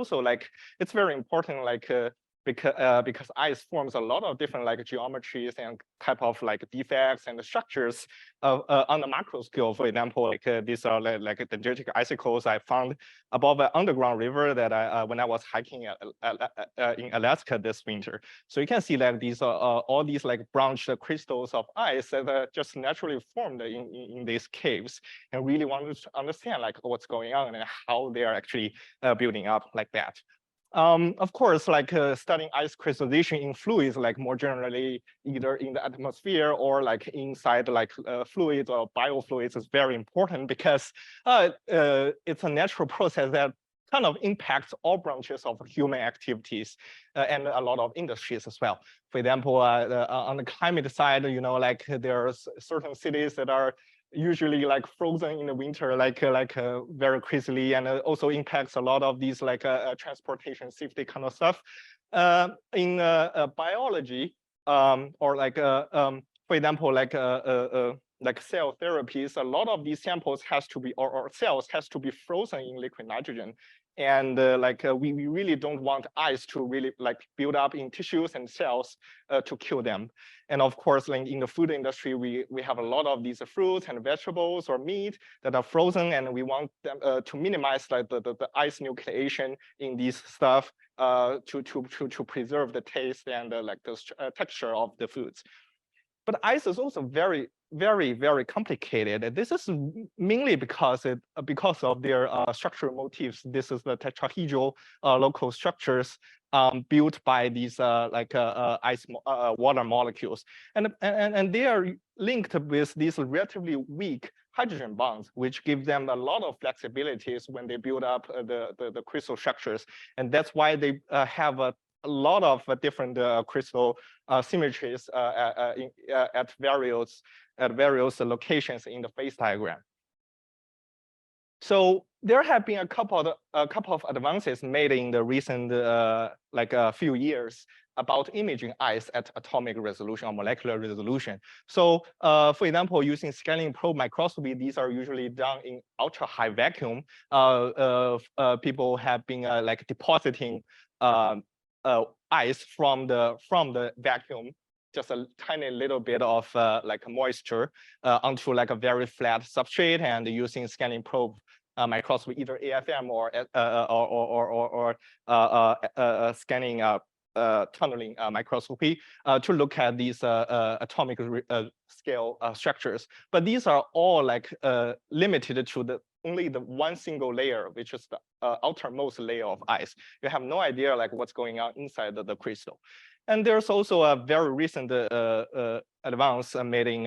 also like it's very important because ice forms a lot of different like geometries and type of like defects and structures on the macro scale. For example, like these are like dendritic icicles I found above an underground river that when I was hiking in Alaska this winter. So you can see that these are all these like branched crystals of ice that are just naturally formed in these caves, and really wanted to understand like what's going on and how they are actually building up like that. Of course, like studying ice crystallization in fluids, like more generally, either in the atmosphere or like inside like fluids or biofluids is very important because it's a natural process that kind of impacts all branches of human activities and a lot of industries as well. For example, on the climate side, you know, like there are certain cities that are usually like frozen in the winter, like very crazily, and also impacts a lot of these like transportation safety kind of stuff. In biology, or like for example, like cell therapies, a lot of these samples has to be or cells has to be frozen in liquid nitrogen. And we really don't want ice to really like build up in tissues and cells to kill them. And of course, like in the food industry, we have a lot of these fruits and vegetables or meat that are frozen, and we want them to minimize like the ice nucleation in these stuff to preserve the taste and like the texture of the foods. But ice is also very, very complicated. This is mainly because of their structural motifs. This is the tetrahedral local structures built by these ice water molecules, and they are linked with these relatively weak hydrogen bonds, which give them a lot of flexibilities when they build up the crystal structures, and that's why they have a lot of different crystal symmetries at various locations in the phase diagram. So there have been a couple of advances made in the recent few years about imaging ice at atomic resolution or molecular resolution. So for example, using scanning probe microscopy, these are usually done in ultra high vacuum. People have been like depositing ice from the vacuum, just a tiny little bit of like moisture onto like a very flat substrate, and using scanning probe microscopy, either AFM or scanning tunneling microscopy to look at these atomic scale structures. But these are all like limited to only the one single layer, which is the outermost layer of ice. You have no idea like what's going on inside the crystal. And there's also a very recent advance made in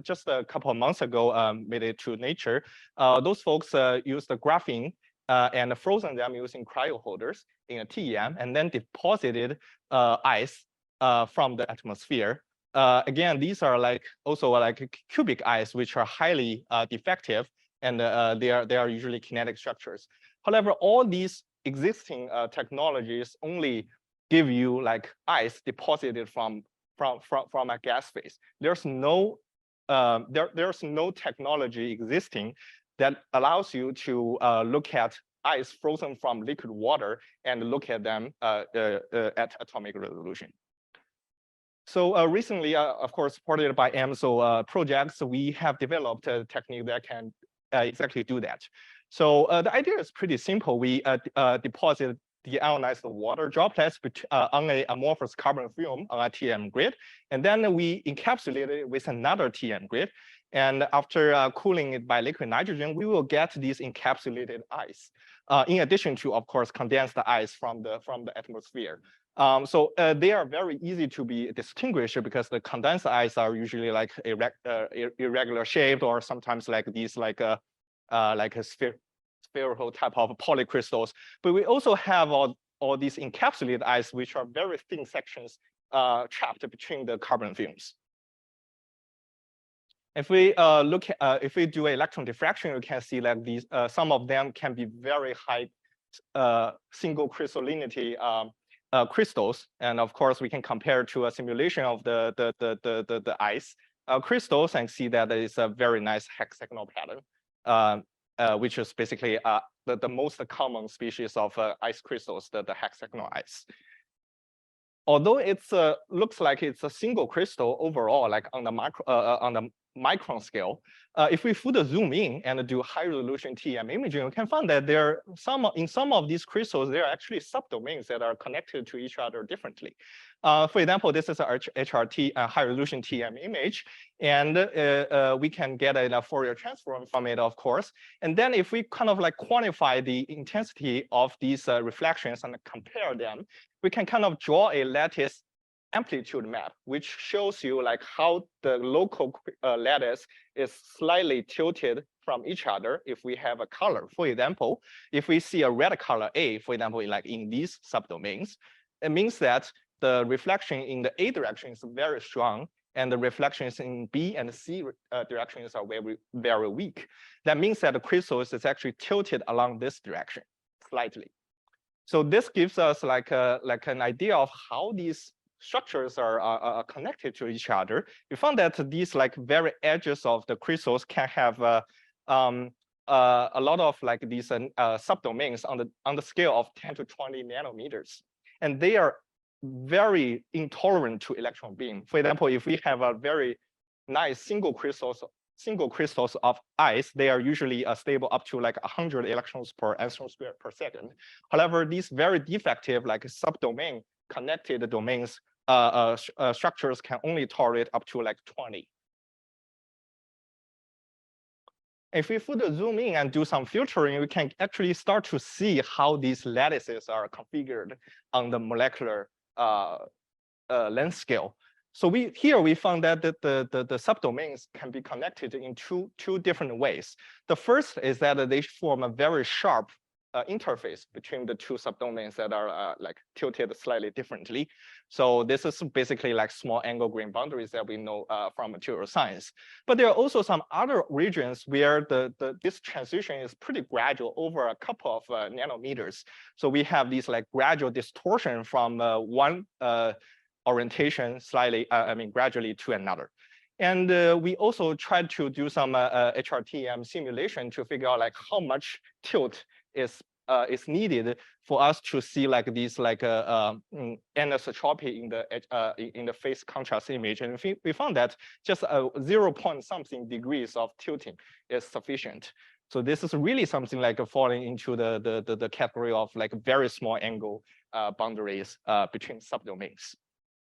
just a couple of months ago, made it to Nature. Those folks used the graphene and frozen them using cryo holders in a TEM, and then deposited ice from the atmosphere. Again, these are like also like cubic ice, which are highly defective, and they are usually kinetic structures. However, all these existing technologies only give you like ice deposited from a gas phase. There's no technology existing that allows you to look at ice frozen from liquid water and look at them at atomic resolution. So recently, of course, supported by EMSL projects, we have developed a technique that can exactly do that. So the idea is pretty simple. We deposit deionized water droplets on an amorphous carbon film on a TM grid, and then we encapsulate it with another TM grid. And after cooling it by liquid nitrogen, we will get these encapsulated ice, in addition to, of course, condensed ice from the atmosphere. So they are very easy to be distinguished because the condensed ice are usually like irregular shaped, or sometimes like these like a spherical type of polycrystals. But we also have all these encapsulated ice, which are very thin sections trapped between the carbon films. If we if we do electron diffraction, you can see that these some of them can be very high single crystallinity crystals, and of course we can compare to a simulation of the ice crystals and see that there is a very nice hexagonal pattern which is basically the most common species of ice crystals, the hexagonal ice. Although it's looks like it's a single crystal overall, like on the micron scale, if we further zoom in and do high resolution TEM imaging, we can find that in some of these crystals, there are actually subdomains that are connected to each other differently. For example, this is a HRT high resolution TEM image, and we can get a Fourier transform from it, of course. And then if we kind of like quantify the intensity of these reflections and compare them, we can kind of draw a lattice amplitude map, which shows you like how the local lattice is slightly tilted from each other if we have a color. For example, if we see a red color A, for example, like in these subdomains, it means that the reflection in the A direction is very strong, and the reflections in B and C directions are very, very weak. That means that the crystal is actually tilted along this direction slightly. So this gives us like an idea of how these structures are connected to each other. We found that these like very edges of the crystals can have a lot of like these subdomains on the scale of 10 to 20 nanometers, and they are very intolerant to electron beam. For example, if we have a very nice single crystals of ice, they are usually stable up to like 100 electrons per angstrom squared per second. However, these very defective like subdomain connected domains structures can only tolerate up to like 20. If we further zoom in and do some filtering, we can actually start to see how these lattices are configured on the molecular length scale. So here we found that the subdomains can be connected in two different ways. The first is that they form a very sharp interface between the two subdomains that are like tilted slightly differently. So this is basically like small angle grain boundaries that we know from material science. But there are also some other regions where this transition is pretty gradual over a couple of nanometers. So we have these like gradual distortion from one orientation gradually to another. And we also tried to do some HRTM simulation to figure out like how much tilt is needed for us to see like these like anisotropy in the phase contrast image, and we found that just 0 point something degrees of tilting is sufficient. So this is really something like falling into the category of like very small angle boundaries between subdomains.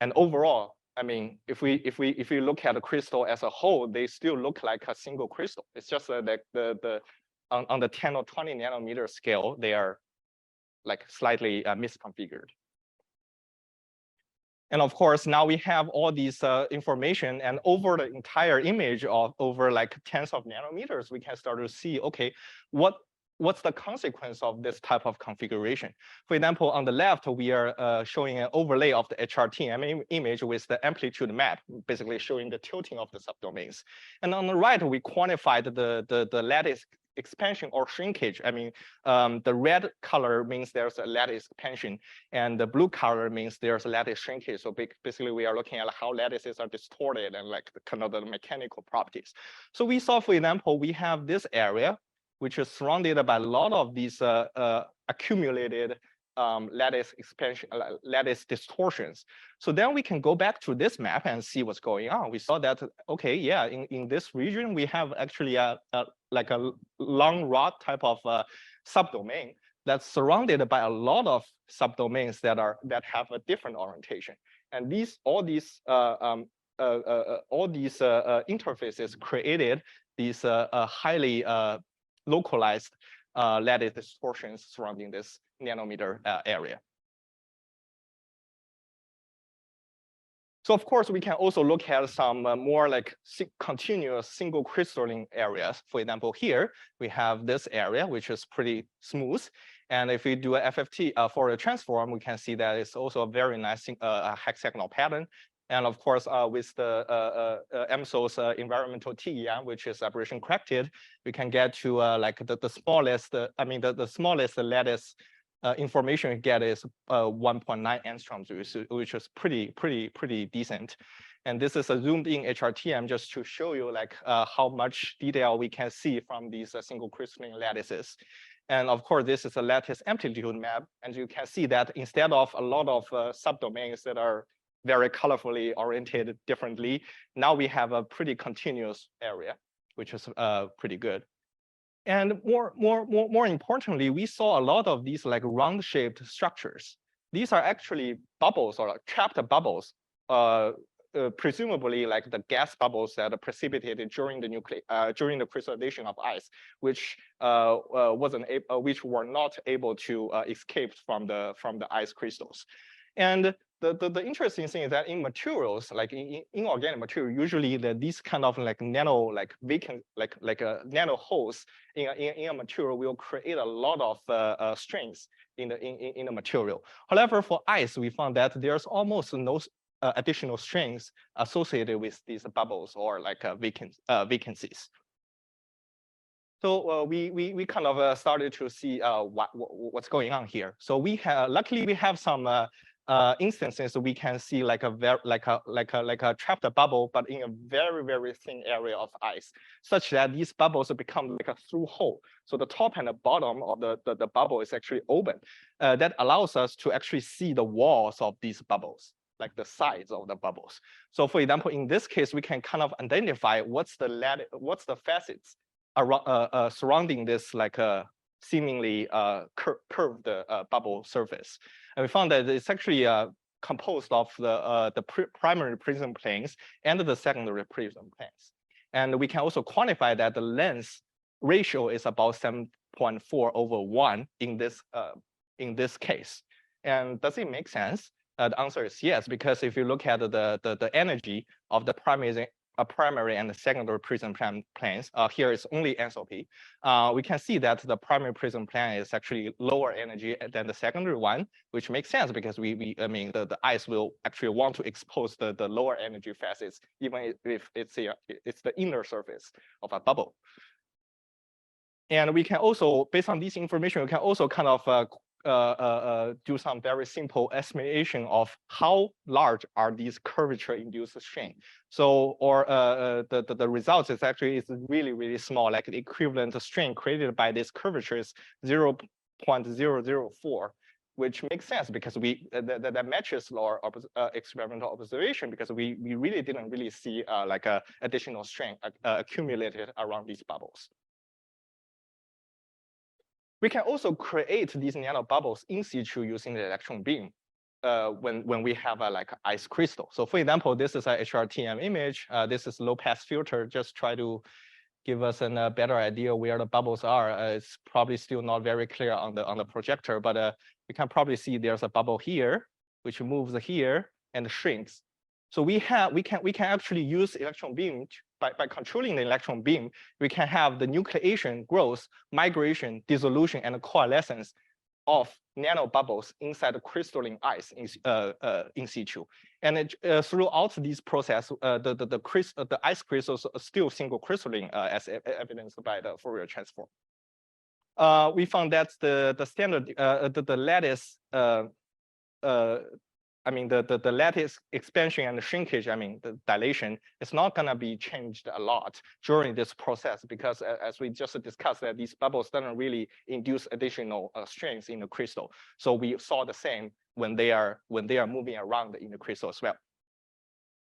And overall, I mean, if we look at the crystal as a whole, they still look like a single crystal. It's just that on the 10 or 20 nanometer scale, they are like slightly misconfigured. And of course, now we have all these information, and over the entire image of over like tens of nanometers, we can start to see, okay, what's the consequence of this type of configuration? For example, on the left, we are showing an overlay of the HRTM image with the amplitude map, basically showing the tilting of the subdomains. And on the right, we quantified the lattice expansion or shrinkage. I mean, the red color means there's a lattice expansion, and the blue color means there's a lattice shrinkage. So basically, we are looking at how lattices are distorted and like kind of the mechanical properties. So we saw, for example, we have this area, which is surrounded by a lot of these accumulated lattice expansion, lattice distortions. So then we can go back to this map and see what's going on. We saw that, okay, yeah, in this region, we have actually like a long rod type of subdomain that's surrounded by a lot of subdomains that have a different orientation. And all these interfaces created these highly localized lattice distortions surrounding this nanometer area. So of course, we can also look at some more like continuous single crystalline areas. For example, here we have this area, which is pretty smooth. And if we do a FFT for a transform, we can see that it's also a very nice hexagonal pattern. And of course, with the EMSL's environmental TEM, which is aberration corrected, we can get to like the smallest, the smallest lattice information we get is 1.9 angstroms, which is pretty decent. And this is a zoomed in HRTM just to show you like how much detail we can see from these single crystalline lattices. And of course, this is a lattice amplitude map. And you can see that instead of a lot of subdomains that are very colorfully oriented differently, now we have a pretty continuous area, which is pretty good. And more importantly, we saw a lot of these like round-shaped structures. These are actually bubbles or like trapped bubbles, presumably like the gas bubbles that are precipitated during the crystallization of ice, which were not able to escape from the ice crystals. And the interesting thing is that in materials, like in inorganic material, usually these kind of like nano nano holes in a material will create a lot of strains in the material. However, for ice, we found that there's almost no additional strains associated with these bubbles or like vacancies. So we kind of started to see what's going on here. So luckily we have some instances we can see like a trapped bubble, but in a very thin area of ice, such that these bubbles become like a through hole. So the top and the bottom of the bubble is actually open. That allows us to actually see the walls of these bubbles, like the sides of the bubbles. So for example, in this case, we can kind of identify what's the facets around, surrounding this like seemingly curved bubble surface. And we found that it's actually composed of the primary prism planes and the secondary prism planes. And we can also quantify that the length ratio is about 7.4/1 in this case. And does it make sense? The answer is yes, because if you look at the energy of the primary and the secondary prism planes, here is only enthalpy. We can see that the primary prism plane is actually lower energy than the secondary one, which makes sense because I mean the ice will actually want to expose the lower energy facets, even if it's the inner surface of a bubble. And we can also, based on this information, we can also kind of do some very simple estimation of how large are these curvature-induced strain. So, or the results is actually really small, like the equivalent strain created by this curvature is 0.004, which makes sense because that matches our experimental observation, because we really didn't really see like a additional strain accumulated around these bubbles. We can also create these nano bubbles in situ using the electron beam when we have a like ice crystal. So for example, this is a HRTM image. This is low pass filter. Just try to give us a better idea where the bubbles are. It's probably still not very clear on the projector, but we can probably see there's a bubble here, which moves here and shrinks. So we can actually use electron beam by controlling the electron beam. We can have the nucleation, growth, migration, dissolution, and coalescence of nanobubbles inside the crystalline ice in situ. And throughout this process, the ice crystals are still single crystalline, as evidenced by the Fourier transform. We found that the standard the lattice I mean, the lattice expansion and shrinkage, I mean, the dilation, is not going to be changed a lot during this process, because as we just discussed, that these bubbles don't really induce additional strains in the crystal. So we saw the same when they are moving around in the crystal as well.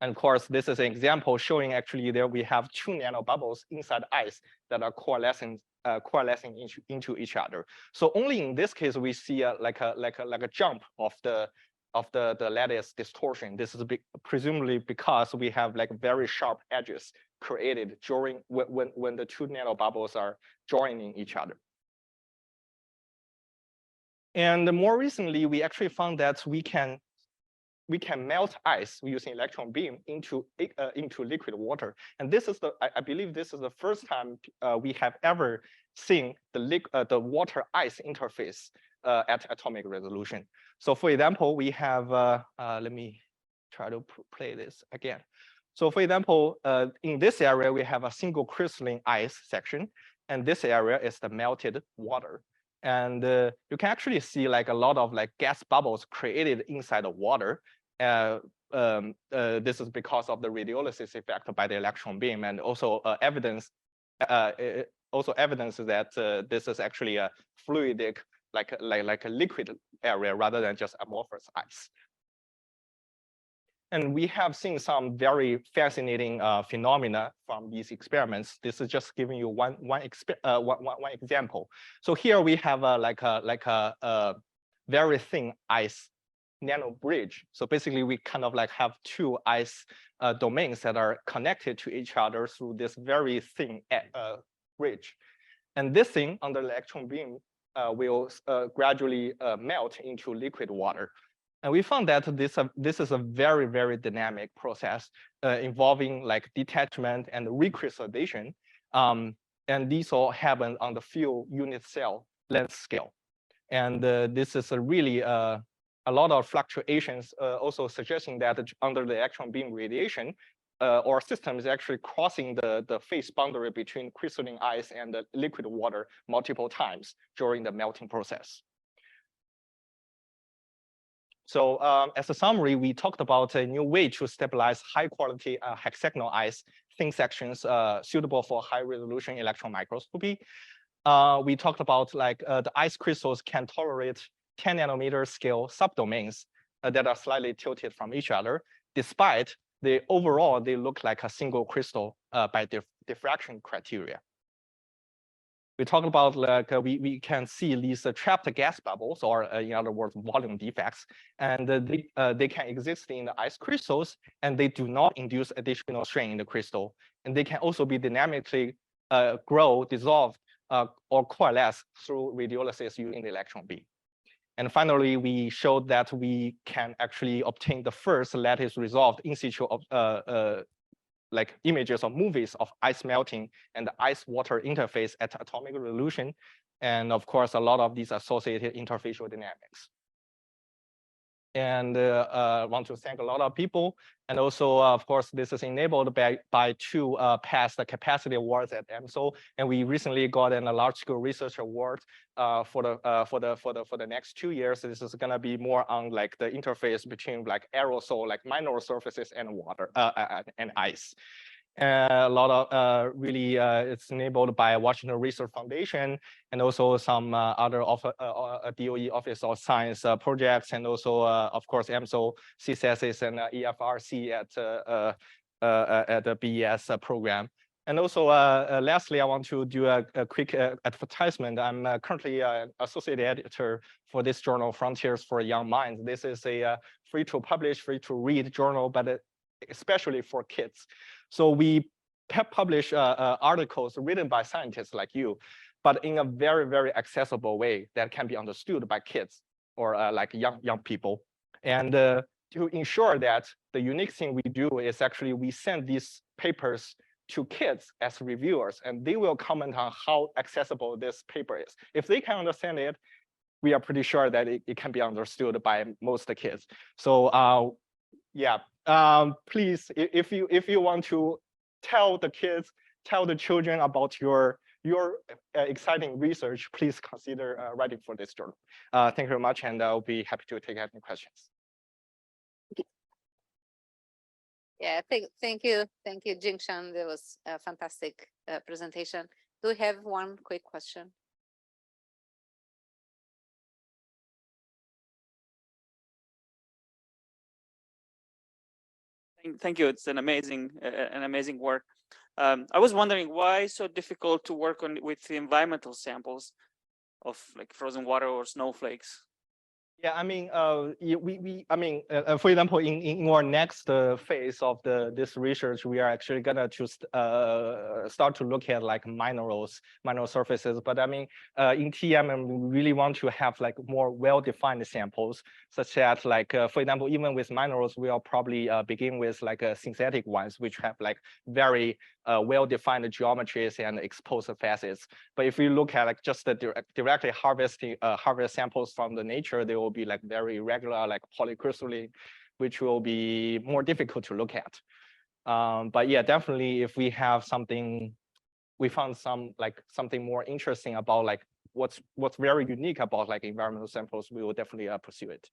And of course, this is an example showing actually there we have two nanobubbles inside ice that are coalescing into each other. So only in this case we see like a jump of the lattice distortion. This is presumably because we have like very sharp edges created during when the two nanobubbles are joining each other. And more recently, we actually found that we can melt ice using electron beam into liquid water. And this is I believe this is the first time we have ever seen the water ice interface at atomic resolution. So for example, we have, let me try to play this again. So for example, in this area, we have a single crystalline ice section, and this area is the melted water. And you can actually see like a lot of like gas bubbles created inside the water. This is because of the radiolysis effect by the electron beam, and also evidence that this is actually a fluidic, like a liquid area rather than just amorphous ice. And we have seen some very fascinating phenomena from these experiments. This is just giving you one example. So here we have like a very thin ice nano bridge. So basically, we kind of like have two ice domains that are connected to each other through this very thin bridge. And this thing under the electron beam will gradually melt into liquid water. And we found that this is a very, very dynamic process involving like detachment and recrystallization. And these all happen on the few unit cell length scale. And this is a really a lot of fluctuations, also suggesting that under the electron beam radiation, our system is actually crossing the phase boundary between crystalline ice and the liquid water multiple times during the melting process. So as a summary, we talked about a new way to stabilize high quality hexagonal ice, thin sections suitable for high resolution electron microscopy. We talked about like the ice crystals can tolerate 10 nanometer scale subdomains that are slightly tilted from each other, despite overall they look like a single crystal by diffraction criteria. We talked about like we can see these trapped gas bubbles, or in other words, volume defects, and they can exist in the ice crystals, and they do not induce additional strain in the crystal, and they can also be dynamically grow, dissolve, or coalesce through radiolysis using the electron beam. And finally, we showed that we can actually obtain the first lattice resolved in situ of like images of movies of ice melting and the ice-water interface at atomic resolution. And of course, a lot of these associated interfacial dynamics. And I want to thank a lot of people. And also, of course, this is enabled by two past capacity awards at EMSL. And we recently got a large-scale research award for the next 2 years. This is going to be more on like the interface between like aerosol, like minor surfaces, and water and ice. A lot of really it's enabled by Washington Research Foundation and also some other DOE Office of Science projects, and also of course EMSL, CSSs, and EFRC at the BES program. And also lastly, I want to do a quick advertisement. I'm currently associate editor for this journal, Frontiers for Young Minds. This is a free to publish, free to read journal, but especially for kids. So we publish articles written by scientists like you, but in a very, very accessible way that can be understood by kids or like young people. And to ensure that the unique thing we do is actually we send these papers to kids as reviewers, and they will comment on how accessible this paper is. If they can understand it, we are pretty sure that it can be understood by most kids. So yeah. Please, if you want to tell the kids, tell the children about your exciting research, please consider writing for this journal. Thank you very much, and I'll be happy to take any questions. Yeah, thank you, Jingshan. That was a fantastic presentation. Do we have one quick question? Thank you. It's an amazing work. I was wondering why so difficult to work with the environmental samples of like frozen water or snowflakes. Yeah, I mean, for example, in our next phase of this research, we are actually gonna start to look at like minor surfaces. But I mean, in TM, we really want to have like more well-defined samples, such as like, for example, even with minerals, we'll probably begin with like synthetic ones, which have like very well-defined geometries and exposed facets. But if you look at like just the directly harvest samples from the nature, they will be like very irregular, like polycrystalline, which will be more difficult to look at. But yeah, definitely, if we have something, we found something more interesting about like what's very unique about like environmental samples, we will definitely pursue it.